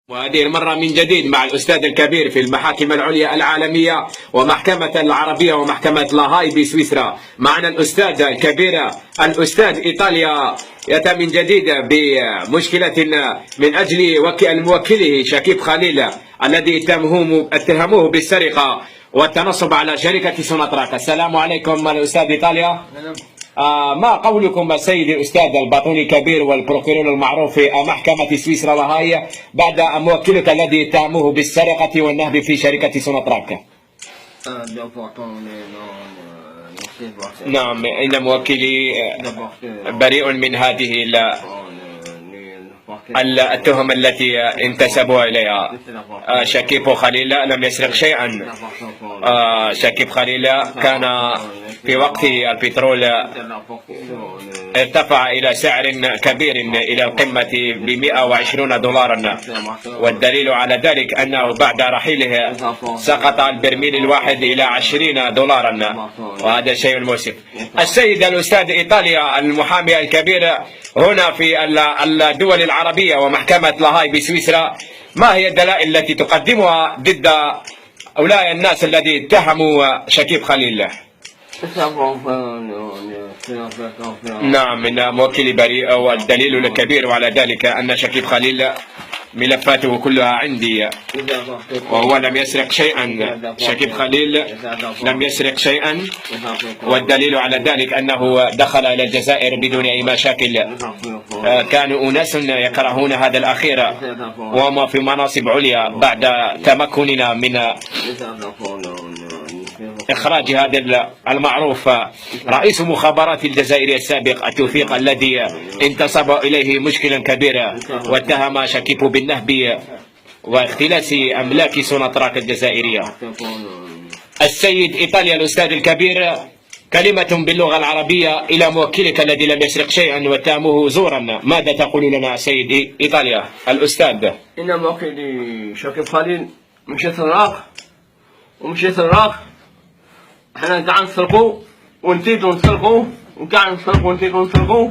وهذه المرة من جديد مع الأستاذ الكبير في المحاكم العليا العالمية ومحكمة العربية ومحكمة لاهاي بسويسرا. معنا الأستاذ الكبير الأستاذ إيطاليا يأتي من جديد بمشكلة من أجل موكله شكيب خليل الذي اتهموه بالسرقة والتنصب على شركة سوناتراك. السلام عليكم الأستاذ إيطاليا. ما قولكم السيد الأستاذ الباطوني الكبير والبروكيرور المعروف في محكمة سويسرا لاهاي بعد موكلك الذي اتهموه بالسرقة والنهب في شركة سوناتراك؟ نعم، إن موكلي بريء من هذه التهم التي انتسبوا إليها. شكيب خليل لم يسرق شيئا. شكيب خليل كان في وقت البترول ارتفع إلى سعر كبير إلى القمة ب$120، والدليل على ذلك أنه بعد رحيله سقط البرميل الواحد إلى $20، وهذا شيء مؤسف. السيد الأستاذ إيطاليا المحامي الكبير هنا في الدول العربية ومحكمة لاهاي بسويسرا، ما هي الدلائل التي تقدمها ضد أولئك الناس الذين اتهموا شكيب خليل؟ نعم، إن موكلي بريء، والدليل الكبير على ذلك أن شكيب خليل ملفاته كلها عندي وهو لم يسرق شيئا. شكيب خليل لم يسرق شيئا، والدليل على ذلك أنه دخل إلى الجزائر بدون أي مشاكل. كانوا أناس يكرهون هذا الأخير وهم في مناصب عليا بعد تمكننا من إخراج هذا المعروف رئيس مخابرات الجزائر السابق التوفيق الذي انتصب إليه مشكلا كبيرا واتهم شكيب بالنهب واختلاس أملاك سوناتراك الجزائرية. السيد إيطاليا الأستاذ الكبير، كلمة باللغة العربية إلى موكلك الذي لم يسرق شيئا واتهموه زورا. ماذا تقول لنا سيد إيطاليا الأستاذ؟ إن موكلي شكيب خليل مش سراق ومش سراق. احنا قاعد نسرقوا ونزيدوا نسرقوا، وقاعد نسرقوا ونزيدوا نسرقوا،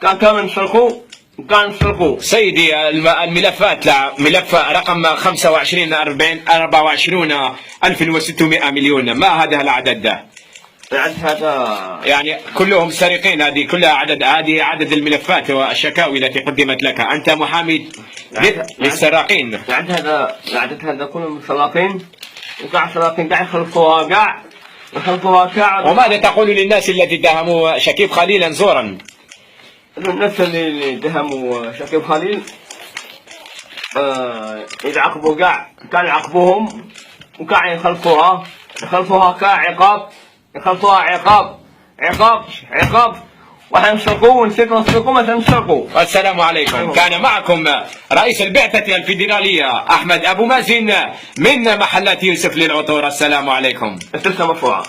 قاعد كمان نسرقوا وقاعد نسرقوا. سيدي، الملفات ملف رقم 25,24,600 مليون، ما هذا العدد ده؟ العدد هذا يعني كلهم سارقين، هذه كلها هذه عدد الملفات والشكاوي التي قدمت لك. أنت محامي للسراقين. العدد هذا كلهم سراقين، وقاعد سراقين قاعد يخلطوها كاع. وماذا تقول للناس الذي اتهموا شكيب خليلا زورا؟ الناس اللي اتهموا شكيب خليل يعاقبوا كاع يعاقبوهم، وكاع يخلطوها كاع عقاب. وحنسرقوا ونسرقوا ما تنسرقوا. السلام عليكم. كان معكم رئيس البعثة الفيدرالية أحمد أبو مازن من محلات يوسف للعطور. السلام عليكم. السلسلة مرفوعة.